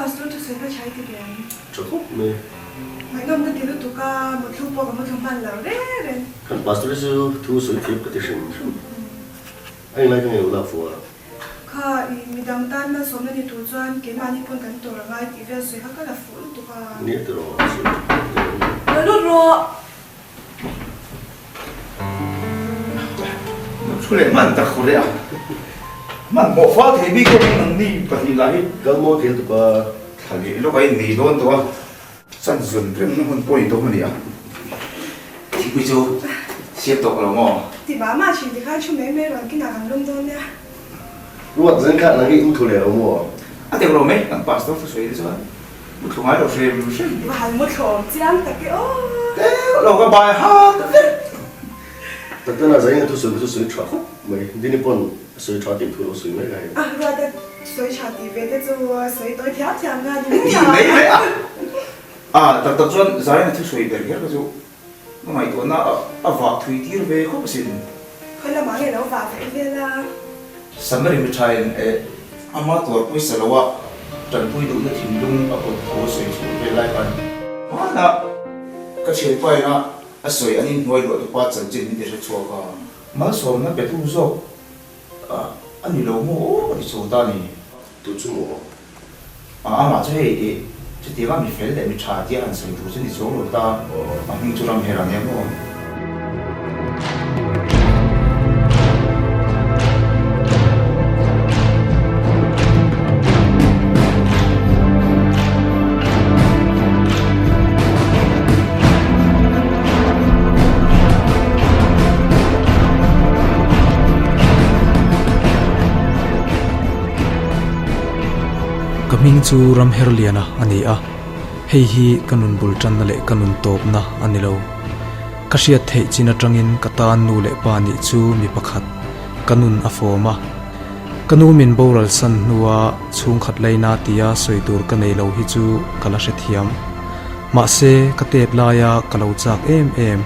pastor tu saya cai tu dia. Cukup me. Macam tu dia tu kan, mungkin lupa kamu tempat lain. Kan pastor itu tu sulit kita sih. Anh nói cái này là phù à? Kha, mi dam tan na som na ni tu chuan ke mani pun kan tor ngai ti ve se ha ka la fu tu ka. Nghĩa từ đó. Lo ro. Chú lệ man ta khổ đấy à? Man một phát thì biết có năng đi phải lại. Cái món kia tụi bà Thằng ấy lúc ấy nỉ luôn tụi sẵn dần thêm nó hơn bồi tụi mình à? Thì bây giờ xếp tụi nó ngỏ. Thì bà mà chỉ thì khai chú mấy mấy rồi cái nào làm lông thôi nha. lúc mà dân khác là cái ưu thu lệ ông mua. À thì rồi mấy thằng pastor phải suy đi sao? Một thằng ai đâu xem xem. Và hành một khổ chiang tại cái ô. Thế lâu cái bài hát. Tất nhiên là dân thu suy chọn khúc mấy đi niệm bọn suy chọn tìm thu suy mấy cái. À rồi đấy, suy chọn thì về thế chú suy tôi theo chàng ra đi. Mấy mấy à? À, tập chuẩn giải là thứ suy về cái cái chú. Nó mày tụi nó ở vạc thủy tiêu về không xin. Khơi là mọi người đâu vào phải về là. Sẵn mà mình trai ama tuột với sờ lúa trần pui đủ nó thìm lung ở cột phố sưởi xuống về lại ăn mà là cái chuyện quay nó sưởi anh nuôi lúa thì qua chân chân để cho chua cả mà sớm nó bị thu dốc anh lâu mua đi số ta này Tụi chú mua. mà cho hay chứ tiếng mình phải để mình trả tiền anh sưởi thu chân đi số lúa ta mà mình cho làm hết là nhé mua Kaming chu ram herliana ani a hei hi kanun bultan na le kanun top na ani lo kashiat thei china tangin katan nu le pa ni chu mi pakhat kanun afoma kanu min boral san nuwa chung khat leina tia soitur ka nei lo hi chu kala she thiam ma se ka tep la ya kalo chak em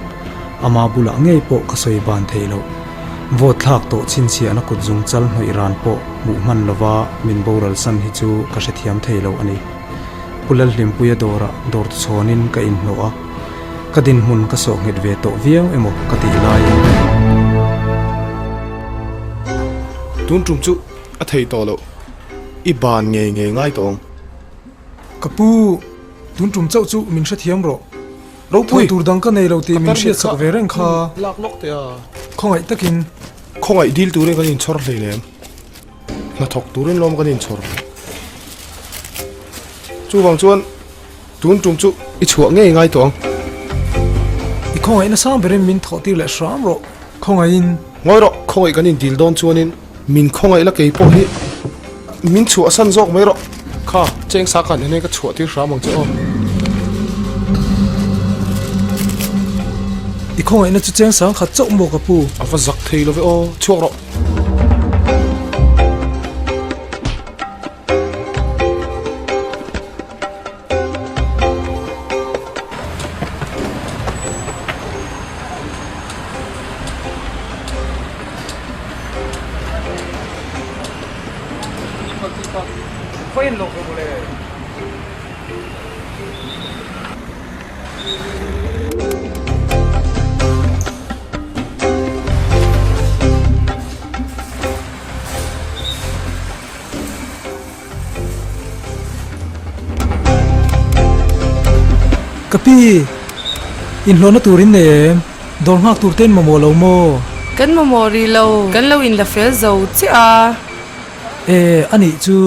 ama bula ngei po ka soi ban thei lo vot thak to chin chi ana kut jung chal noi ran po mu man lova min boral san hi chu ka she thiam thei lo ani pulal hlim puya dor chonin ka in no a ka din hun ka so nget ve to viau emo ka ti lai tun tum chu a thei to lo I ban nge ngai tong kapu tun tum chau chu min sha thiam ro lo pui tur dang ka nei lo ti min sia chak ve reng kha lak lok te a khongai takin khongai dil turin kan in chor hlei lem na thok turin lom kan in chor chu wang chuan tun tum chu I chuak ngai tong I khongai na sam berem min thotir le shram ro khongai in ngoi ro khongai kan in dil don chuanin min khongai la kei po hi min chu asan jok mai ro kha cheng sa kan ne ka chuat ti shram ang chu I khongai na chu cheng sang khat chok mo kapu awa zak thei lo ve o chuak ro kapi in hlona turin ne dor ngak tur ten momo lo mo kan memori lo kan lo in la fel zo chi a ani chu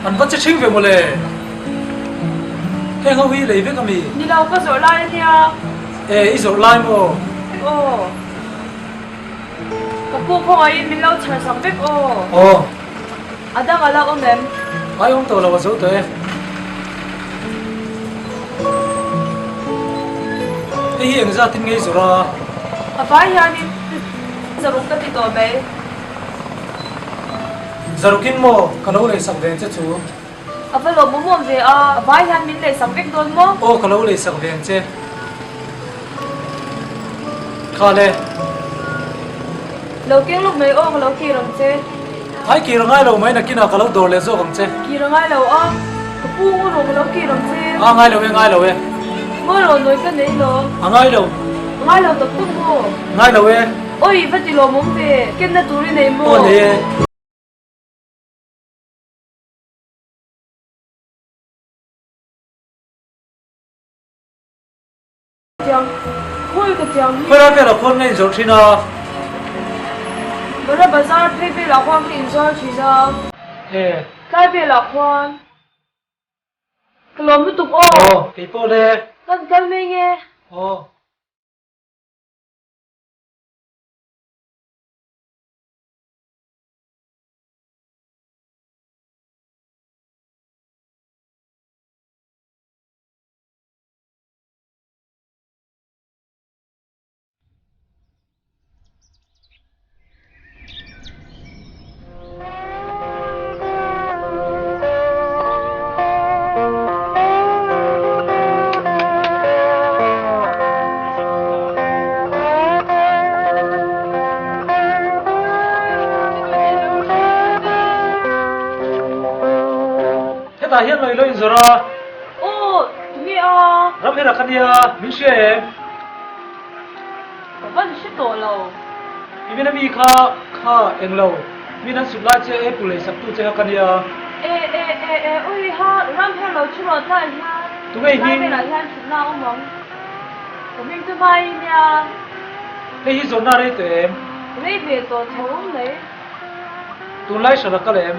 an bắt chinh về một lệ heng hau hi lấy với kami ni lo ka zo lai nia i zo lai mo o ka pu ko ai min lo char sam bek o ada ala o mem ai ông tàu là vào dấu tới hiện ra tin ngay rồi ra a fa ya ni zo ru ka ti to be zarukin mo kalo le sak den che chu à phải lo mồm về à vai han min lấy sắm vết đồn mò o kalo le sak den che khale lo kiêng lúc này ô lo kỳ rong che ai ki rangai lo mai na kina kalo dor le zo kam che kỳ rong ai lo à cái pu ngô lo kỳ rong che a ngai lo we ngô lo nói cái này lo a ngai lo tập trung ngô ngai lo we ôi vẫn chỉ lo mồm về cái này tụi này mò o le tiếng khôi cái tiếng khoi ra pe la khon ngai zo thina bữa nay bazaar thuê về là khoan kinh doanh chỉ ra e cái về là khoan cái lồng mới tục ô o ke po le cái mình nghe o ta hian loi loi zora ô nghe à ram hera khania min she vẫn shit tổ lâu ibina mi kha englo min an supply che e pulei sak tu che khania ê ôi ha ram hello chú lo lại ha tu ngai cái hin về lại han chụp nào mong của mình tụi bay nha hei hi zona re te lấy về tổ thống đấy tu lai sara ka lem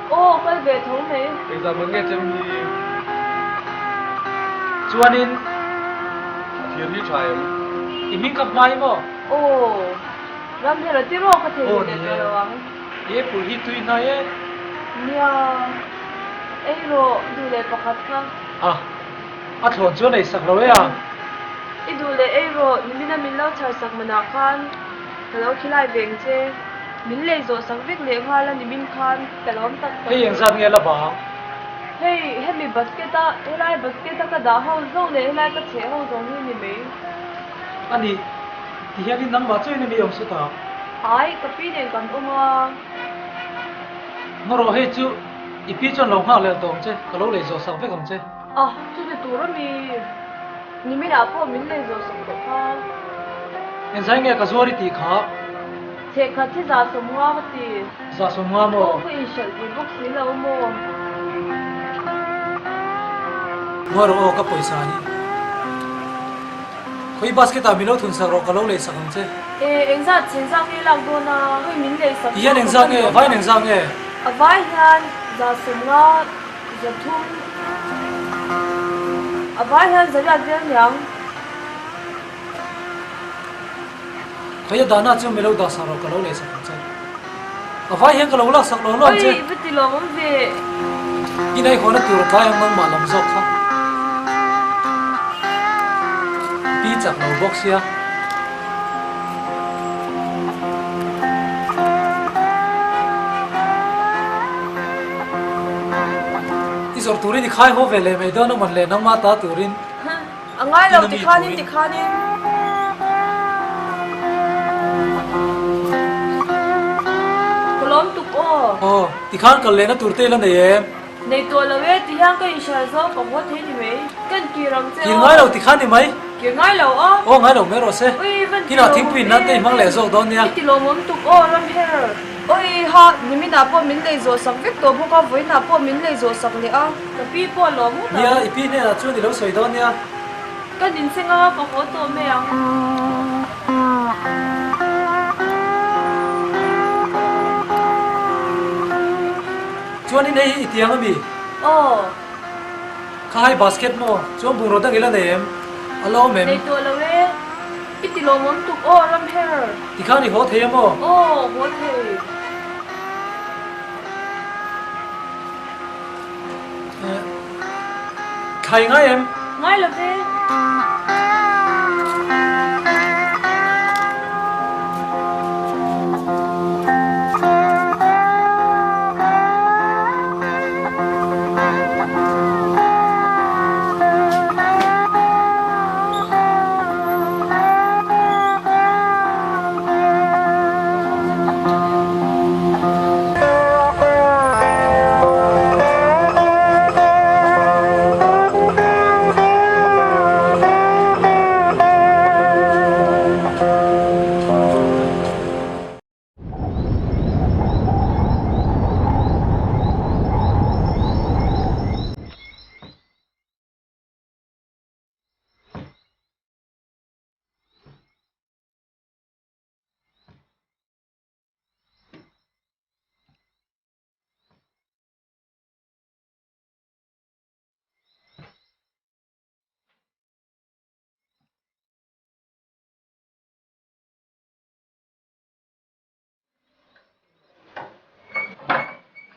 ô cái về thống đấy exam nge chem ni chuanin thian ni thaim imi kap mai mo ô ram hello tí ro có thể Ô, để nè. rồi à e pul hi tui na e nha ấy rồiดูเลยประคัดค่ะ a thon chu nei sak lo ya ýดูเลยấy rồi mình là mình lâu chờ sắc mà nào khan cái lâu khi lại về chứ mình lấy rồi sắc việc lấy hoa là mình khan cái lâu tắt hei yang zan nge la ba hey hey mi basket ta hey lai basket ta ka da ho zo le hey lai ka che ho zo ni me ani ti hian in nang ba chu ni mi om su ta ai ka pi ne kan uma ngoro hei chu ipi chon lo nga le dong che ka lo le zo sak ve kam che ah chu de tu ra mi ni mi da po min le zo sak ko ha en zai nge ka zori ti kha che kha thi za so mua ba ti za so nga mo ko i shal ni box ni lo mo ngoro o ka poisa ni khoi basket a mi lo thun sak ro ka lo le sak kam che e eng za chen za ke lang do na ko min le sak hian eng za nge vai neng za nge a vai han za so nga za thum a vai han za ya del nyang khoi da na chu mi lo da sa ro ka lo le sak kam che a vai hian ka lo la sak lo lo che oi viti lo mom ve ki nei khona tur ka yang mang ma lam zok kha pi chak lo box ya izor turin ni khai ho vele me don man le nang ma ta turin angai lo ti khanin kolom tuk o o ti khan kal le na turte la ne em nei to lo we ti hang ka insha zo ko ho the ni me kan ki ram che ki ngai lo ti khan ni mai ki ngai lo o o ngai lo me ro se oi van ki na thing pin na te mang le zo don ya ti lo mom tuk o ram her oi ha ni mi na po min le zo sak vek to bo ka voi na po min le zo sak le a ka pi po lo mu ya ta ipi ne na chu ni lo soi don ya kan din senga ko ho to me ang chuan ni nei itiang ami o khai basket mo chu bu ro dang ila ne em alo mem nei to lo we ti lo mom tuk o ram her ti khan ni ho the mo o ho the khai ngai em ngai lo ve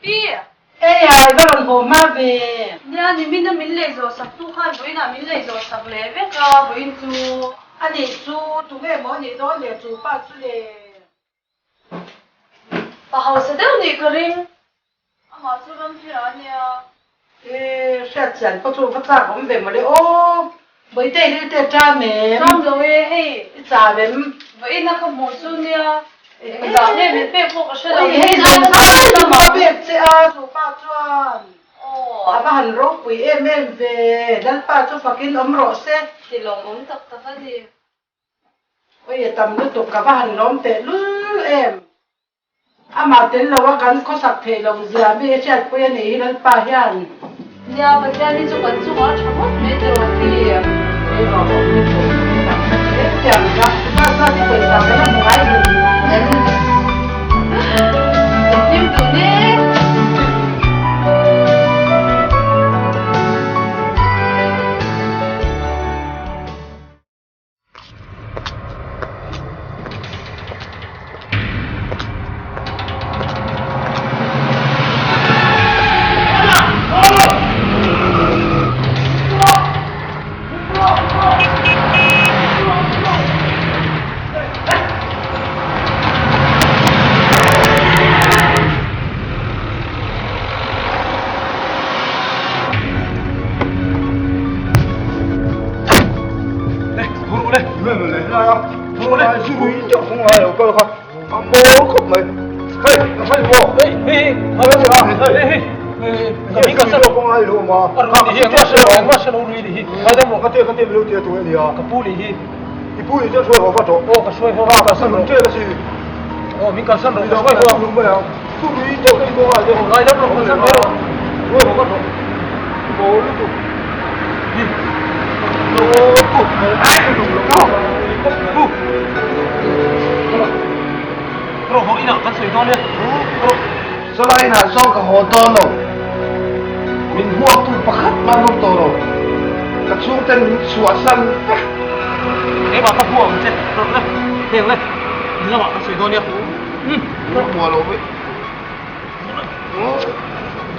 Bi. Ê à, nó còn hồ ma về. Nia ni min na min le zo sak tu khan boi na min le zo sak le ve ka boi chu. Anh ấy chú, tụi em mỗi ngày đó để chú ba chú để. Pa hau sa deu ni ka ring. Ama chu ram phi ra nia. Ê, sẽ chẳng có chú phát ra cũng về mà đấy. Ô, bởi đây đi để cha mẹ. Ram zo e hey. Cha mẹ. Boi na ka mo chu nia. E da ne me pe po ka she da. Ôi, hey, nó mà biết chứ à, chú ba chuan. Oh. À, bà hẳn rốt quý em về. Đến ba chú phát kiến ấm rộ xe. Ti long tak tak ka di. Ôi, tầm lúc tục cả bà hẳn lóm tệ lưu em. À mà tên là quá gắn có sạc thể lòng dìa bê chết quên này đến ba hiền. Nia ba tia ni chu kan chu ma thamot me de ro ti. Ê, nó không biết rồi. Em chẳng gặp, ba ra thì quên sạc cái nó gái gì. Nim tu ne. Selain asal ke hotel lo, min huak tu pakat manum to lo, kacungten suasan. Cái bà cấp vua mình chết rồi đấy, tiền lên, nó bảo cái sủi thôi nhá. Nó mua lo vậy.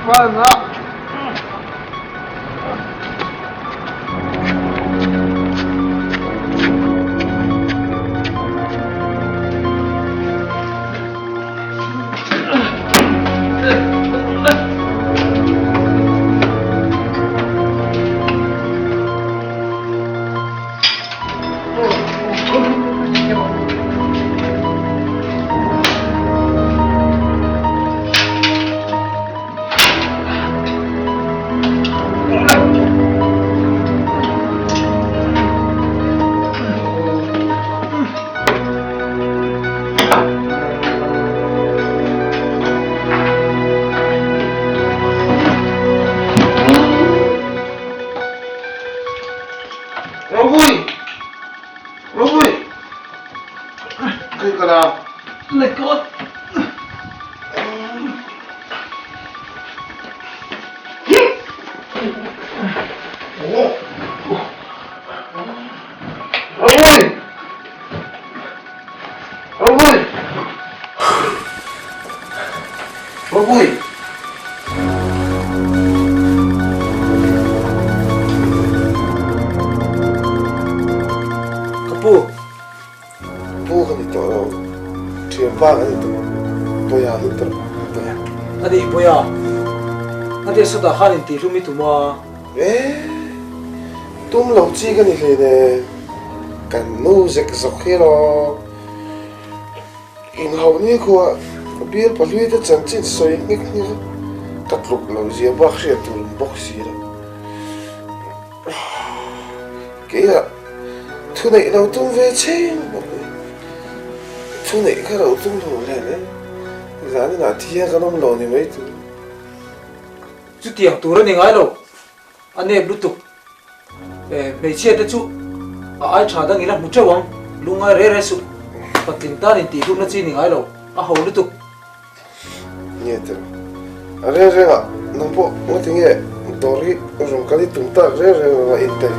Vâng ạ. Adi boya, adi sada khanin ti lumi tuma. Tum lo chi cái này nè, cần nô zek zok hero. In hậu ni ko, biar palui ta chan chin soi ngik ni. Tat luk lo zia bak sia tu bok si ra. Kaya, thu này lo tum về chen. Thu này cái lo tum lo nè. Giá này là thia cái nông lò này mấy thứ. Chú tiang tu ra ngay lo, anh em lúc tục, mấy chiếc đó chú, ai trả đang nghĩ là một châu vắng, lung ai rẻ rẻ su, bắt tin ta nên tỷ lúc nó chỉ ngay lo, hầu lúc tục. Nhẹ thế, rẻ rẻ à, nông bộ, tôi thấy nghe, đôi rồi cái tung ta rẻ rẻ là ít đấy.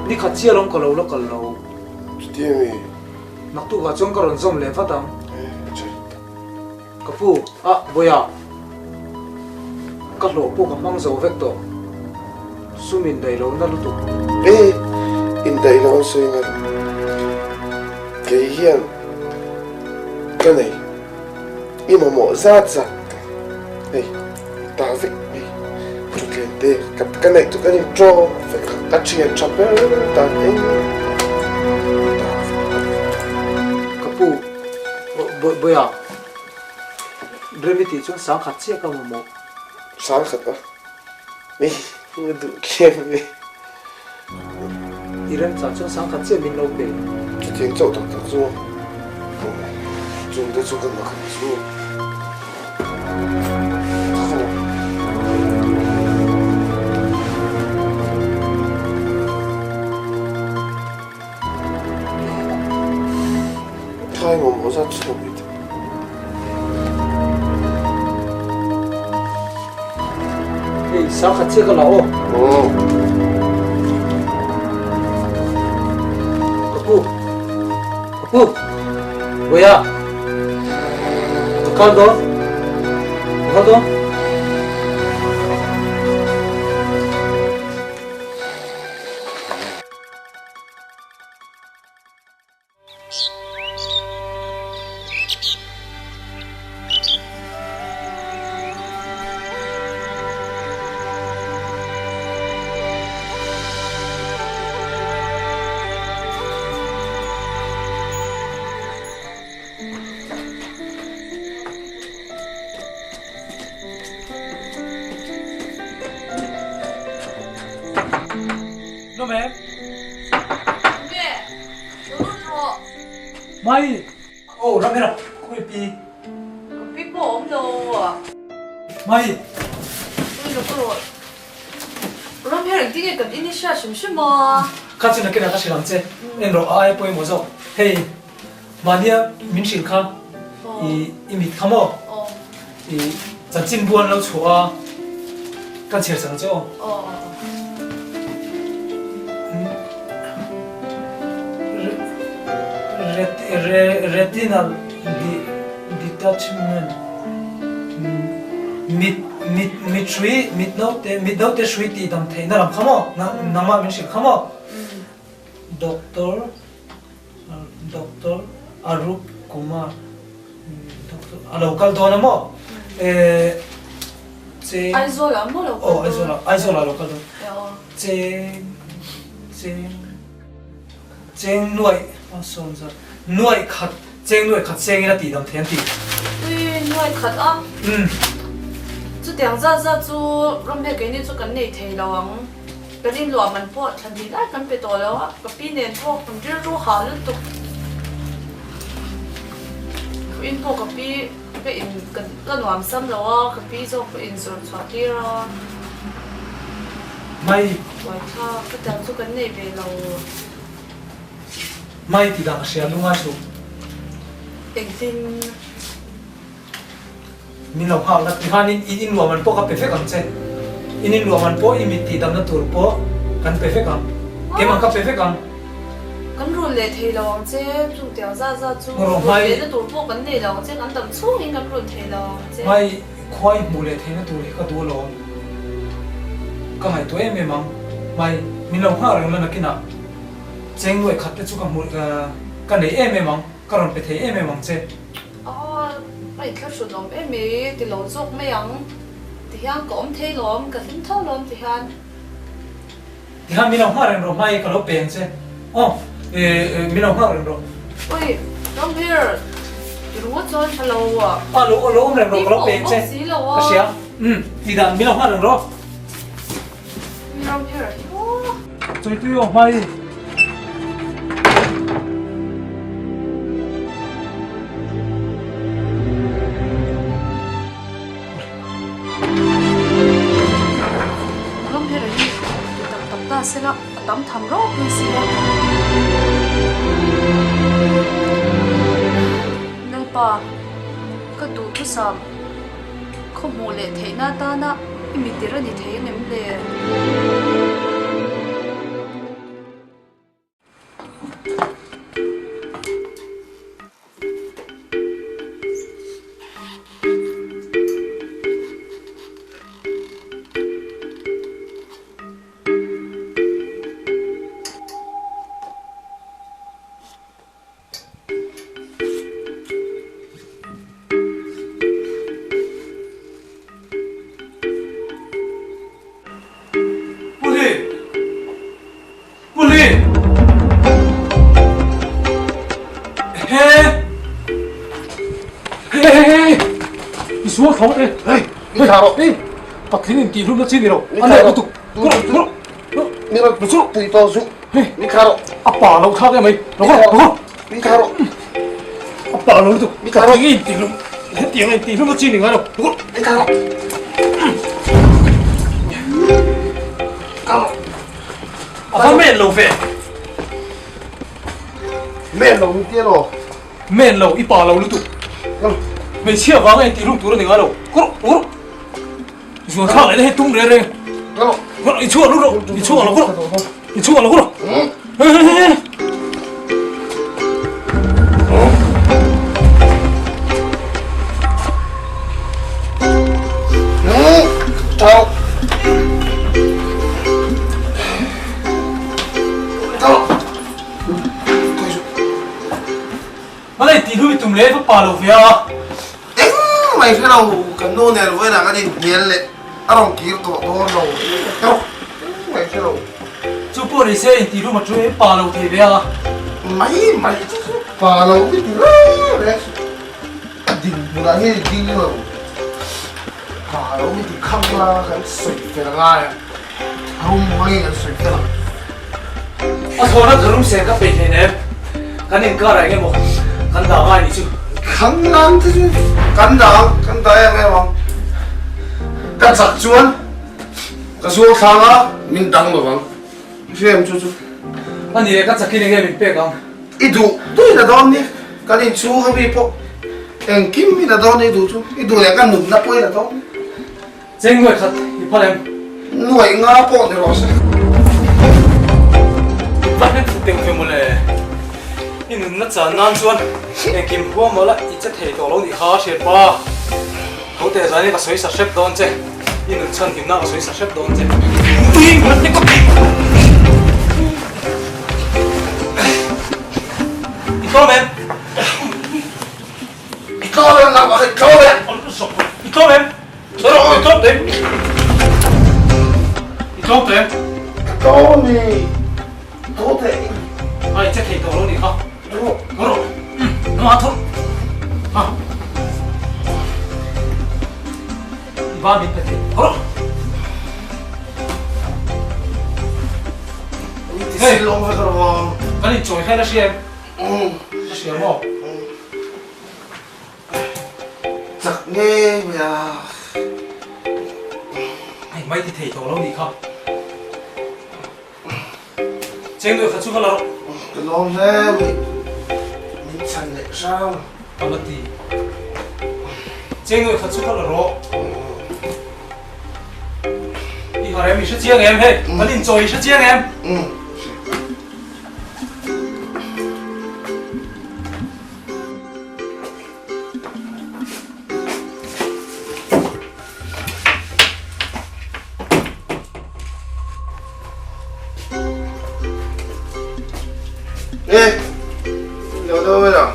Đi khát chia lòng kalau lo kalau. Chú tiang mi. Nak tu gacung kalau zoom le phát tang. Kapu, boya. Ka lo po ka mang zo vek to. Sumin dai lo na lutu. In dai lo soi nga ke hian ka nei ima mo za ta vek te ka nei tu ka ni tro ka chia chapel ta nei Kapu, boya. Dreviti chun sang khat che ka mo. sang khat ba mi du khem mi Iran cha chun sang khat che min lo pe. tiếng chậu thật thật du dùng tôi dùng cần mà không du thay một mẫu ra chưa bị Hey, sang khat che ka lao. Kapu, boya. Kaldo. No ma'am. Mẹ, nó rút Mai. Oh, Ramira. Koi pi. biết bộ ông đâu à? Mai. Ôi rồi. Ram here đi cái in isha shim mà. Kasi na kina kasi lang che. En ro ai poi mo zo. Hey. Mania min shin kha. I mit khamo. I chan chin buan lo chua. Kan cher sang cho. Retinal detachment. Mit note sweetie dam the na ram khamo na ma min shin khamo. Doctor Arup Kumar. Doctor local dona mo. Aizola mo lo. Aizola local don. Cheng nuai son za nuai khat cheng nuai khat cheng ina ti dam thian ti. Ui nuai khat a. Chu tiang za chu ram he ke ni chu kan nei thei lawang. Cái đi lùa mình po thành đi lại căn bị tổแล้วcái pin nền po cũng rất rất hả liên tục in po cái pin cái in cái làm xămแล้วcái pin cho cái in rồi cho kia rồi Mai vậy thôi cái tao cho cái này về lâu mai ti dang sia lunga chu anh tin min lo ha la ti hanin in lo man po ka perfect am che inin lo man po imiti dam na tur po kan perfect am ke man ka perfect am cái rồi lệ thầy lâu chứ chủ tiểu ra chú rồi lệ nó tụt po cái này lâu chứ cái tầm xuống in cái rồi thầy lâu chứ mai khoi mu le the na tur ka du lo ka hai to em mang mai min lo ha rang la na kina cheng loi khat te chu ka mu ka nei em mang ka ron pe the em mang che mày theo số lắm em ấy thì lâu dốc mấy anh thì hắn có thấy lắm cái thinh thâu lắm thì hắn ti ha min lo ha rang ro mai ka lo pen che min lo ha rang ro ôi come here đúng rồi hello à lo rang ro ka lo pen che xí lâu ka sia ti dan min lo ha rang ro come here choi tu yo mai come here đi tập ta sẽ là tắm thầm rót đi xí nên bà cái tủ thu sắm không mua lệ thấy na ta na mình tiếc rồi đi thấy nem lệ xuống không đấy mi tharo đi bắt thiên tỷ luôn nó chi đi đâu Mi anh này tharo. tụ nó mi ra nó xuống pui to su mi tharo 아빠 너 타게 mày nó có mi tharo 아빠 너 tụ thiên tỷ luôn hết tiếng này tỷ luôn nó chi đi ngay đâu mi tharo 아빠 맨 lâu về men lo mi tie lo 맨 lâu 이빠 lâu luôn tụ mày chia vắng này tỷ luôn tụ nó đi ngay đâu có xuống thang này hết tung đấy đấy có đi chua luôn đi chua nó có đi chua nó có tharo tharo mà này tỷ luôn tụm lấy phải bà lâu về à mày phải đâu cần nô này với là cái gì nhện lệ à đồng kia tổ to đâu đâu mày phải đâu chú bố đi xe tỷ luôn mà chú ấy bà lâu thì về à mày bà lâu cái gì đấy đình bữa nay đình rồi bà lâu cái gì khăm la cái sợi phải là ngay không hay cái sợi phải là à thôi nó cứ xe các bên này cái này cái này cái một cái đào ai đi chứ 강남 thế 간다 em không cắt sạc chuan cái số sang á mình đăng rồi không xem chú anh đi cái cái này mình bé không itu tôi là đón đi cái này chú hay bị po em kim mi là đón đi chú itu là cái nụm nắp là đón trên người thật thì phải em nuôi ngã po thì rồi bắt hết tiền phim một lệ nhưng nó chán nan chuan em kim hoa mà lại ít chất thể tổ lâu đi khá thiệt ba hậu thể ra này cái suy sạch xếp đón chứ nhưng nó chân kim nào cái suy sạch xếp đón chứ đi mất đi con đi con em Ikaw lang ang bakit ikaw eh ikaw em ikaw em ikaw em ikaw ni ikaw te ai chất thể tổ lâu đi khá ikaw 걸어. 너 아토. 아. 이봐 밑에 걸어. silong phải rồi cái này chổi hay là xem? Xem không? chắc nghe mày Ai mấy thì thầy tổ lâu đi không? Trên người phải xuống là cái lon thế mình chẳng lẽ sao Còn là gì? Trên người phải xuống là rõ. Đi hỏi em mình sẽ chiêng em hết. Cái này chổi sẽ chiêng em. ê nhiều đâu bây giờ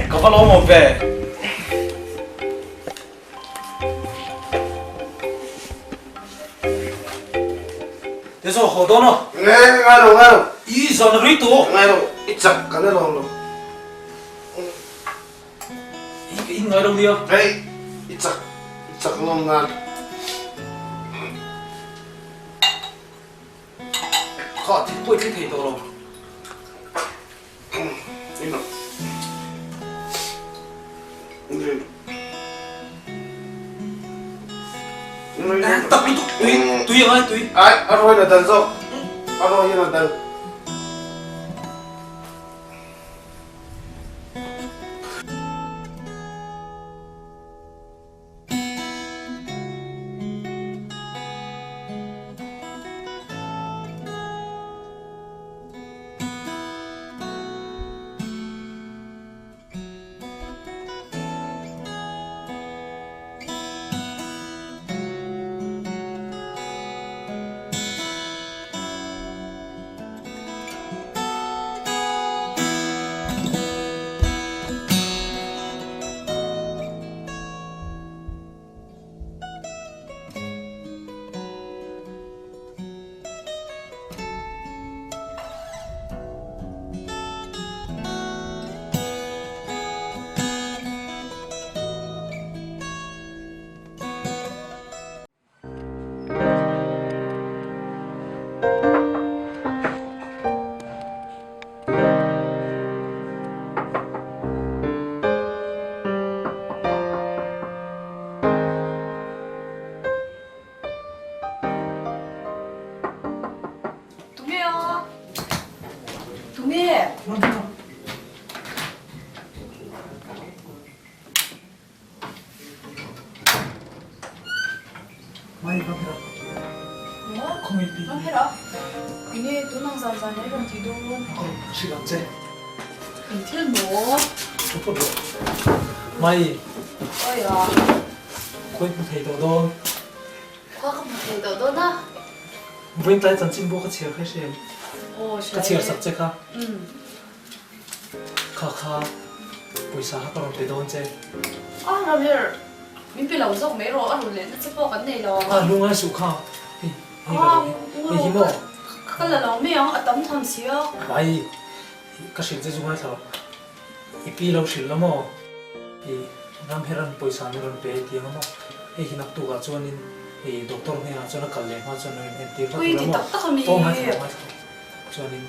Có phát lỗ một về. Thế rồi hồ đó nó. nghe ngay đâu Ý giờ nó rít tụ. ngay đâu ít chặt cái này đâu Ý nói đâu đi không? đây ít chặt lon ngan Họ thì tôi thấy thầy tổ rồi. im lặng Tập đi tụi ai tụi. ai ăn rồi là tần rồi ăn rồi là tần 마이 카페라 뭐? 코미디 럼 해라. 이니 도망산산에 이런 뒤도 시간제 이틀 뭐? 초포도 마이 어야. 코이 부테이도도 화가 못해도 너나. 부인 딸 전진보 같이 하시 오, 같이 삽제가 응. 카카 보이사 하거로 되던제 아, 럼헬. 민필 라우석 메로 아룰레 츠포 간네 로. 아 룽아 수카 아, 이 히모 kalala lo me ang atam tham sia 마이 kasil je junga tha ipi lo sil lamo i nam heran poisa ni ron pe ti ngamo e hinak tu ga chonin e doctor ne a chona kalle ma chona en ti ka ui ti tak tak mi to ma chonin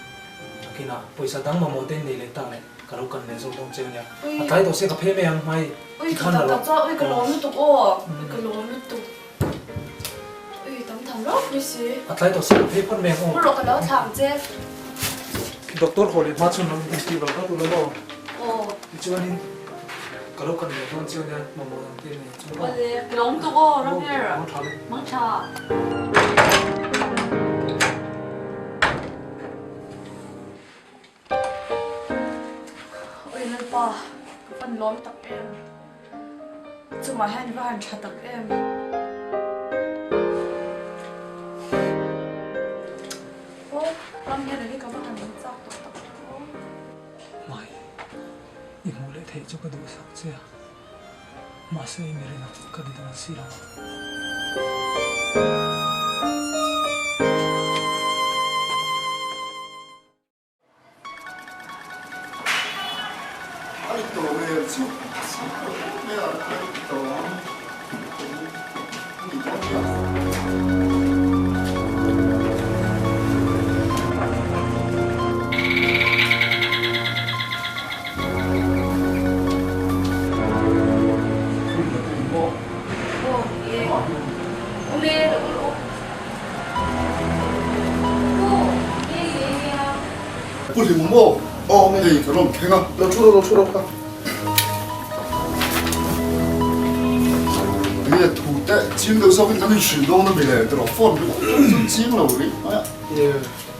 akina poisa dang ma moten nei le ta le karo kan ne so dong chenya atai to se ka phe me ang mai ui khan tak la tak cha ui ka lo nu tu o ka lo nu tu ui tam tham lo ni si atai to se ka phe pon me mo ho lo ka lo tham je doctor khole ma chon nam ti ba ka tu lo o chonin karo kan ne don chenya ma mo dang ti ne chon ole lo tu o ram her ma thale mang cha ui nan pa pan lom tak em chu ma han va han cha tak em o ram her ni ka ba han cha tak tak mai i mu le thei chu ka du sak che ma se mere na ka di dan si ra ai to me chu me a ai to ni to不灵么？哦，那个弄听啊，那出了吧。你个土地捡到手，咱们水多都没来，得了放就捡了喂，哎呀， 예,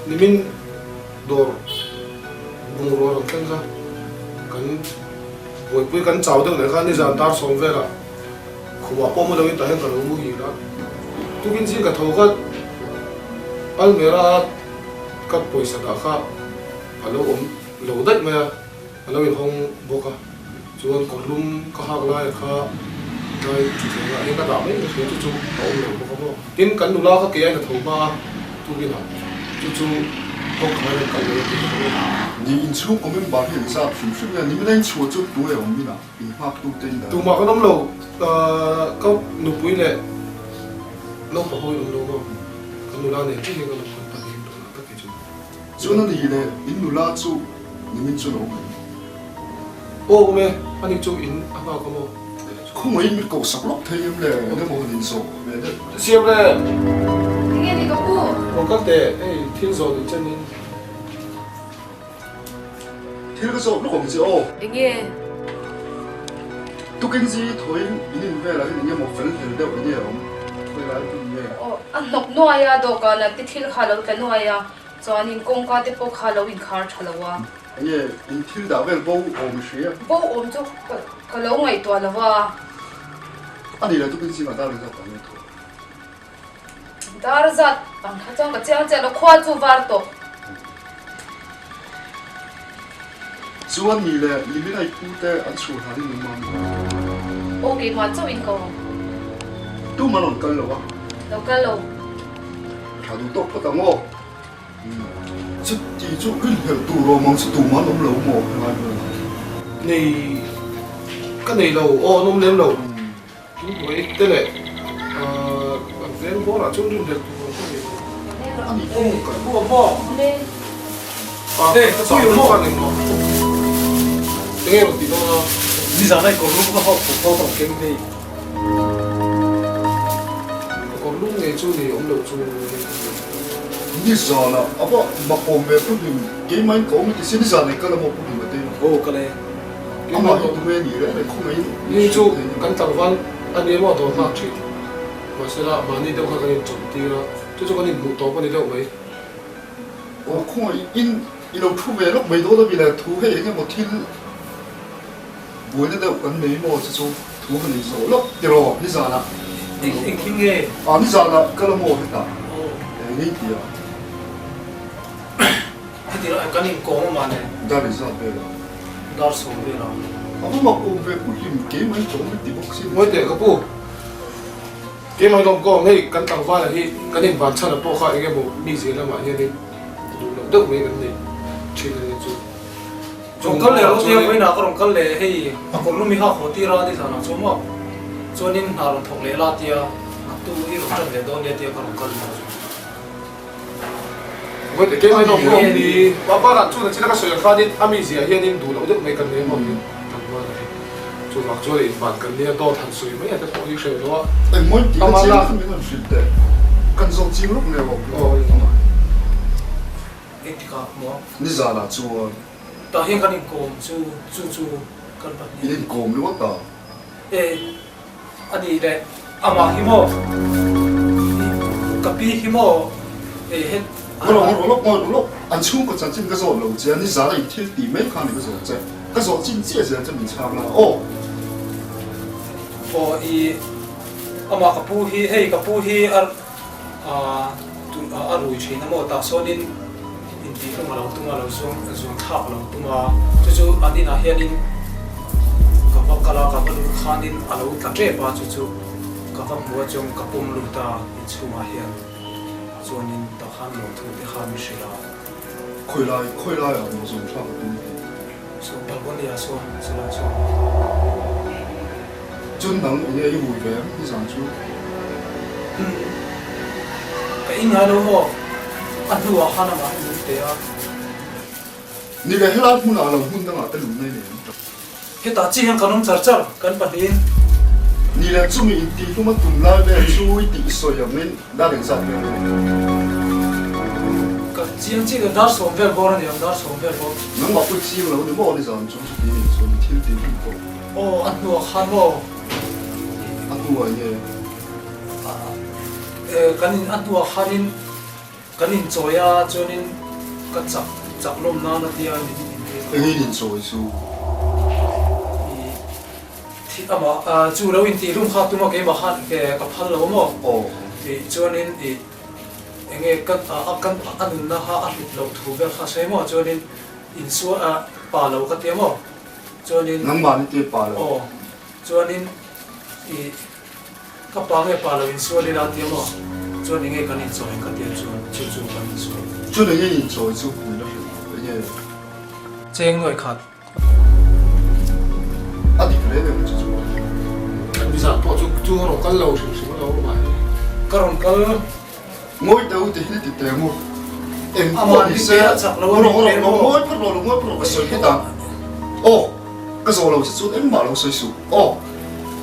니민 도 붕으로 캔자 간 뭐이 간 자우등 내가 니자 다 손베라 그와 뽀모정이 다 해가 너무 기라 두긴지가 더가 알메라 까 보이사다가 발로 로dat mà 발로 인홍 보가 주원 걸룸 가하글라에 가 rồi chủ thể là những cái đạo ấy là khiến chú có ổn một không tin cắn đủ lo các cái anh là thầu ba tu viên học chú không khởi được cái gì你因此我们把这个啥，是不是呢？你们那说就多呀，我们呐，变化都真的。 tu mà cái nấm lầu có nụ bụi lệ lâu bảo hồi nụ lầu cái nụ la này cái gì cái nụ còn gì đó là tất cả chúng 就那里呢，印度拉住，你们就弄。 ô mẹ anh đi chú in anh vào cái mô 可我因狗十六天咁咧，我都冇連數，咩啫？ xem đây nghe đi có cu một cái để ấy thiên rồi thì chân nên 聽個數都唔知哦， nghe 都經知台已經咩啦？已經冇粉條都乜嘢咁，推來啲咩？ o an nok noaya do ka na ti thil kha lo ka noaya chuan in kong ka te po kha lo in khar thalawa 哎呀，你聽到咩煲我唔水啊？ bo om chu ka lo ngai to lawa 啊，你來都經知嘛？打你個講咩圖？ dar zat ang kha chang ka chang cha lo khwa chu var to 做完你咧，你咪嚟估得按處下啲咁嘛？ o ke ma chu in ko 都冇人跟咯喎， lo ka lo 查到多不得我。即係做跟條道路望出道馬諗老我係咪？ này cái này lầu ô nôm lên lầu chúng tôi đây này bằng ven bố là chúng được 아니 bố bố le à 네, sao tôi nó hiểu. ăn được mà nghe một tí nó ni za nai ko ru ka ho ko ko kem dei còn lúc này chú thì ông đầu chú ni zana apa makom be pulim ke main ko mi sin zana kala mo pulim te ô cái này ama hi tu me ni re ko mai ni chu kan tang van ani mo to na chi ma se la ma ni deuh kha kan chom ti la chu chu kan ni mu to pa ni deuh mai o ko in lo thu ve lo mai do da bi la thu he nge mo thil bu ne da kan nei mo chu thu kan ni so lo ti ro ni zana anh kinh nghe ni zana kala mo he ta ni ti ya cái gì đó cái này có mà này da ni za be la dar số về rồi apa makom be pulim ke mai chom ti bok sin moi te ka pu ke mai long ko nei kan tang van hi kan in ban chan po kha nge mo mi je la ma hian ni du lo deuh mai kan ni chin ni chu trong cái này lúc kia với nào trong cái này hay à còn lúc mình học hỏi ra thì sao nào cho mà cho nên nào làm thuộc lệ là thì tu đi lúc trong lệ đó thì còn cái này moi te ke mai long ko ni ba ba la chu na chi la ka so ya kha ni ami je hian in du lo deuh mai kan ni mo ni kan wa chu mak chu in ban kan ni to than sui mai ta ko ni she lo ai moi ti ka chi không biết làm gì thế kan zo chi lúc ne wo cái thì cả mà ni za la chu ta hiện cái này cũng chú cái bát này in kom lo ta anh đi đây ama himo kapi himo hết lo an chung ko chan chin ka zo lo che ni za la i thil ti mai khan ni ka zo che ka zo chin che che che min chang la ama kapu hi hey kapu hi ar tu arui chin mo ta sonin inti ko malo tu malo zong thap lo tu ma chu adina hianin kapakala kapalu khanin alo ta tre pa chu kapam bo chong kapum lu ta chuma hian zonin ta khan lo thu te khan mi shila khoi lai mo zo tha tu so balbonia so sala so chun dang ye yi hu ve ni sang chu ka inga lo ho atu wa hana ma ni te a ni le hela hun ala hun dang a ta lu nei ne ke ta chi hang kanum char char kan patin ni le chu mi ti tu ma tum lai be chu i ti so ya min da ding sa ne ka chiang chi ga dar som ver bor ni dar som ver bor nang ma pu chi lo ni mo ni san chu ti ni so ni thil ti ko o atu wa khan mo atu wa ye kanin atu wa khanin kanin choya chonin ka chak lom na na tia ni ni so su ama chu lo in ti rum kha tu ma ke ma khan ke ka phal lo mo chonin enge kan anun na ha a hit lo thu ber kha se mo chonin in su a pa lo ka te mo chonin nang ma ni te pa lo chonin ka pa nge pa lo in su le la te mo chonin nge kan in so ka te chu kan in so chu ne ye ni so chu ku lo ye cheng noi khat a di le ne chu mi sa to chu ro kan lo sim sim lo ma karon kal ngoi dau te hi ti te mo em ama ni se chak lo ngoi pro ka so hi ta ka zo lo chu em ma lo so su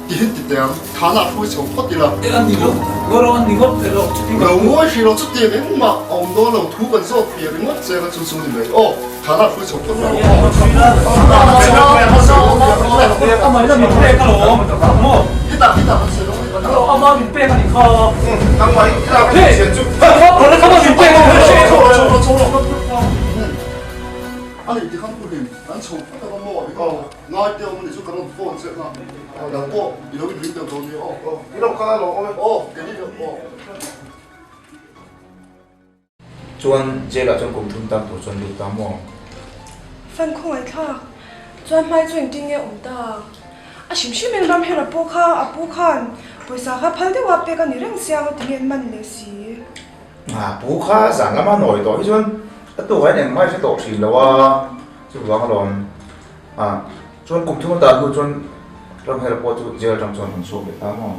ti hi ti te tha na fu chu phot ti la an ni lo goro an ni got lo chu ti lo ngoi hi lo chu ti em ma on do lo thu kan zo pi ri ngot che ga chu chu ni le tha na fu chu phot la ama ila mi pe ka lo mo hi ta ka se lo ama mi pe ka ni kha nang mai la hey ko le ka ma mi pe ka ni 아니 이제 한국인 난총 하다가 뭐 이거 나할 때 오면 이제 그런 폰 쓰나 나또 이렇게 드린다 돈이 이런 거 하나 오면 괜히 chuan jela chuan kum thum tam tu chuan lu tam mo fan khong ai kha chuan mai chuan ting nge ta a shim in ram hera po kha a pu khan poisa kha phal de wa pe ka ni reng sia ting en man le si pu kha sang ma noi to hi chuan tu hai neng mai se to thri lo wa chu wang lom chuan kum thum ta tu chuan ram hera po chu jela tam chuan hun su be ta mo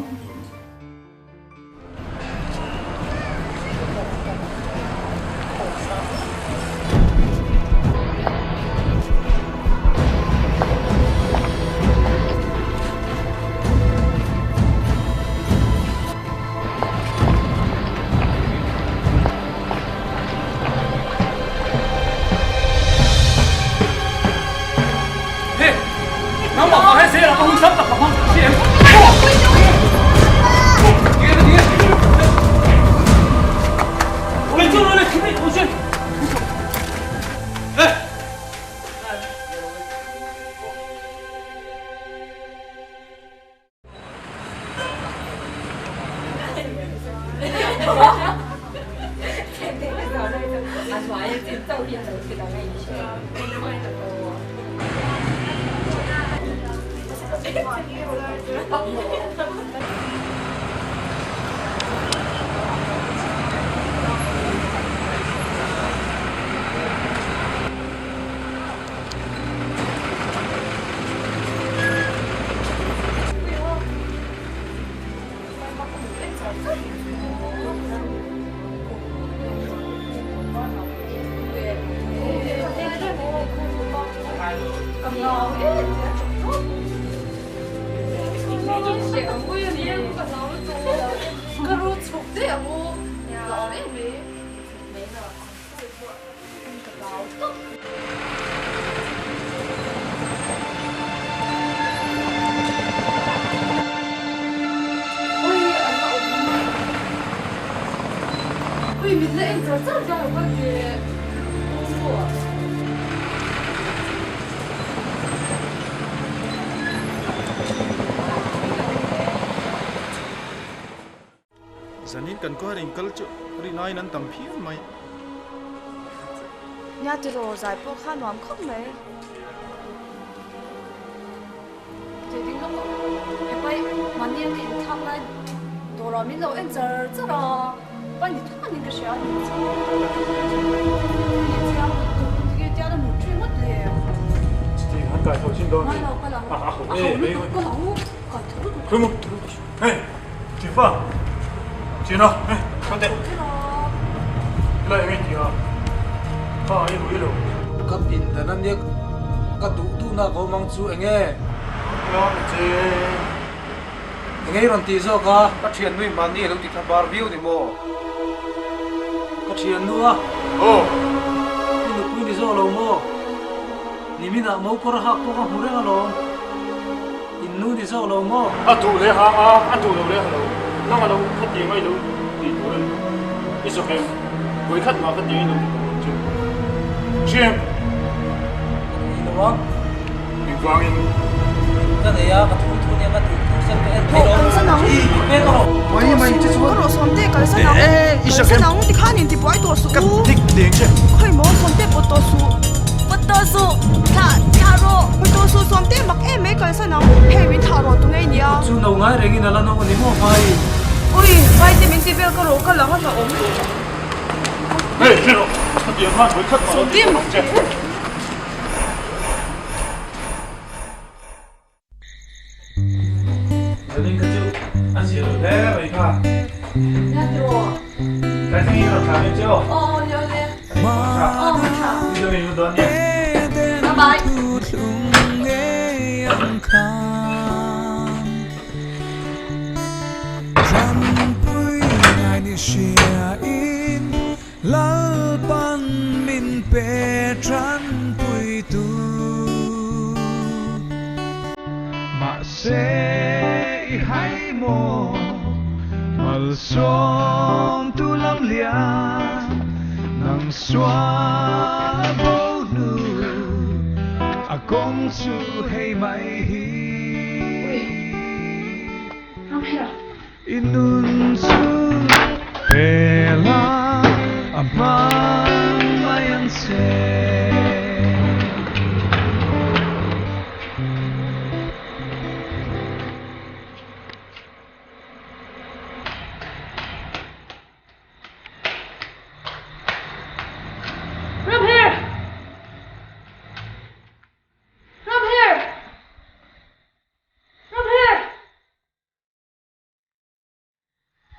前天的时候那个阿华也是照片都给到那一些。Ui, mình dễ cho rất là có chuyện. Zanin kan ko ring culture ri nai nan tam phi mai nhà từ rồi giải phẫu khăn nón không mấy Thì tính không em bay mà niên thì thằng này đồ rồi mình lâu em giờ rất là bao nhiêu thứ mình cái gì à mình chỉ cái家的母猪mất了。 Thì hắn cải thầu xin đón. Có lòng có thứ. Thôi một. Hey, chị Phương. Chị nào? Hey, con tệ. Lại nghe chị à? Có ai đuổi đâu? Các tin đã năn nhắc các tụ na có mang chú anh nghe. Lo chị. Anh nghe rồi tí sao cả? Các chuyện nuôi mà đi lúc thì tham bar view thì mò. Các chuyện nữa. Ini lúc ini sao lâu mò? Ni mình đã mau por hak por hak mureng alo. Inu thì sao lâu mò? Tu le ha tu le ha lo. Nó mà lo khát tiền ngay luôn. Thì tu le. It's okay. Với khát mà khát tiền luôn. Chim. Inu wang. Mình vang in. Cái này à, cái thu này mà thu sân cái này đó. Sân nóng. Cái đó. Mày chứ Có đồ xóm tê cái sân nóng. Cái sân nóng thì khá nhìn thì bói đồ sú. thích tiền chứ. Khơi mỏ xóm tê bột đồ sú. Bột đồ sú. Thả rô. Bột đồ sú xóm tê mặc em mấy cái sân nóng. Hei mình thả rô tụi ngay nhỉ. Chú nấu ngay rồi nó là nó đi mua phải. Ui, vai thì mình tìm về cái rổ cái lăng nó ốm. Hey, chị nào? Khát tiền ha, với khát mà. Xóm tê mặc. Zanin cái chú. Anh chị rồi đấy vậy cả. Nhà từ rồi. Cái gì nó thả lên chưa? Nhớ lên. Bây giờ mình đón nhé. Bye bye. Lalpan min petran puitu ma se I hai mo mal som tu lam lia nang swa bo nu a kong su hey mai hi inun su pela Abang mayan se From here. From here. From here.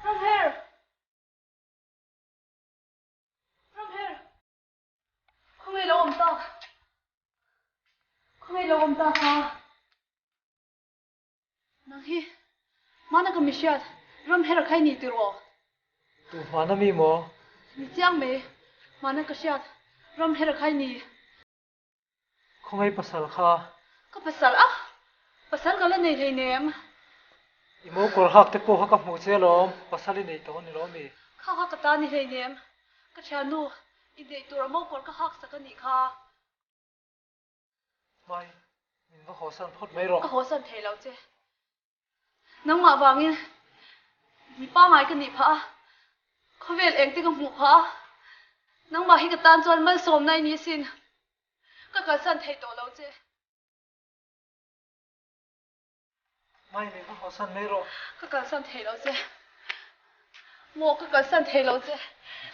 From here. From here. Không ai lo ta. Không ai lo ta ha. Nang hi. Mana ka mishat. From here khai ni tiro. Tu mana mi mo? Mi chiang me. Mana ka shat. From here khai ni. Không ai pasal kha. Ka pasal ah. Pasal ka la nei thei nem. Imo kor hak te po hak mu che lom. Pasal nei to ni lo mi. Kha ha ka ta ni thei nem. Ka chanu. I dei tur mo por ka hak sa ka ni kha. Mai. Min va ho san phot mai ro. Ka ho san thei lo che. Nang ma wangin. Ni pa mai ka ni pha. เขาเวลเองที่กับหมูฮะน้องมาให้กับตานจวนมันสมในนี้สินก็กระสันเทตัวเราเจไม่เลยก็ขอสั่นไม่รอก็กระสันเทเราเจโมก็กระสันเทเราเจ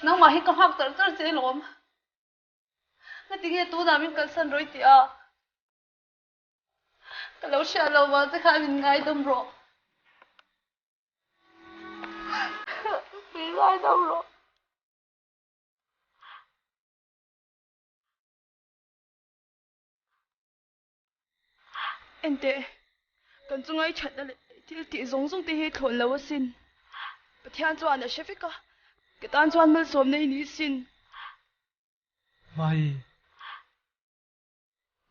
น้องมาให้กับหักตัวเจล้มก็ทิ้งให้ตัวดามินกระสันรอยเตียก็เราเชื่อเราว่าจะขาดยังไงดมรอไม่ได้ดมรอเอ็นเดกันจงไอ้ฉันนั่นแหละที่สงสงที่ให้ทนแล้วสินประเทศจวนน่ะเชฟก็กตันจวนมันสมในนี้สินไม่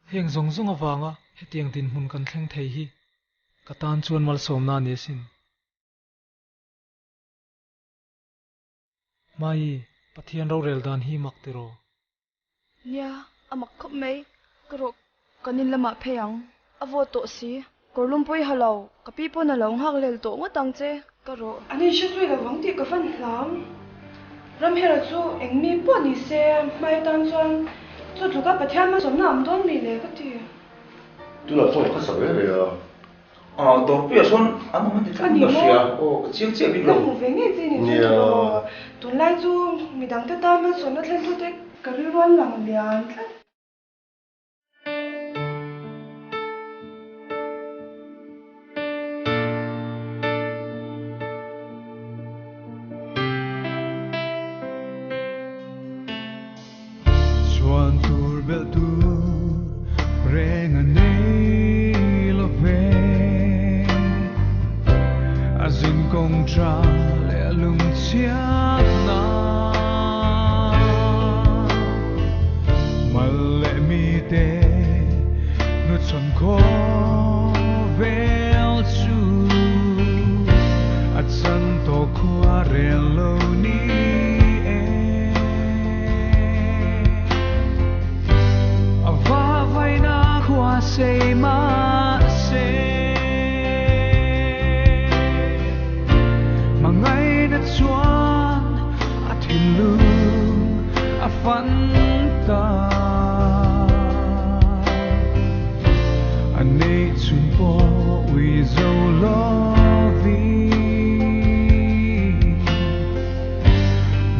เฮงสงสงฟังอ่ะให้เตียงดินหุ่นกันแข่งไทยฮีกตันจวนมันสมนานี้สินไม่ประเทศเราเรลดานฮีมักเตโรเนี่ยอามักขบไม่กรกกันนินละมาเพียงอวโตสีกลุ่มปุยฮัลโหลกับพี่ปนฮัลโหลหักเลลโตว่าตังเจกรกอันนี้ช่วยระวังที่กับฟันหลามรำเฮรจูเอ็งมีปวดนิเซ่ไม่ตันจวนจู่ๆก็ประเทศมาสมน้ำต้นมีเลยก็ดีดูแล้วส่งข้าศึกเลยอ่ะตัวเปียส่วนอันนั้นที่ทำมาเสียโอ้เจียงเจียงบินล แล้ว ง หมูเวงนี่จีนี่จู่ๆตัวไล่จู่มีดังแต่ตามันสนนั่นเล่นตัวเด็กกระรื้อร้อนหลังเดียน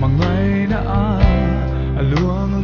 Mangai na a luang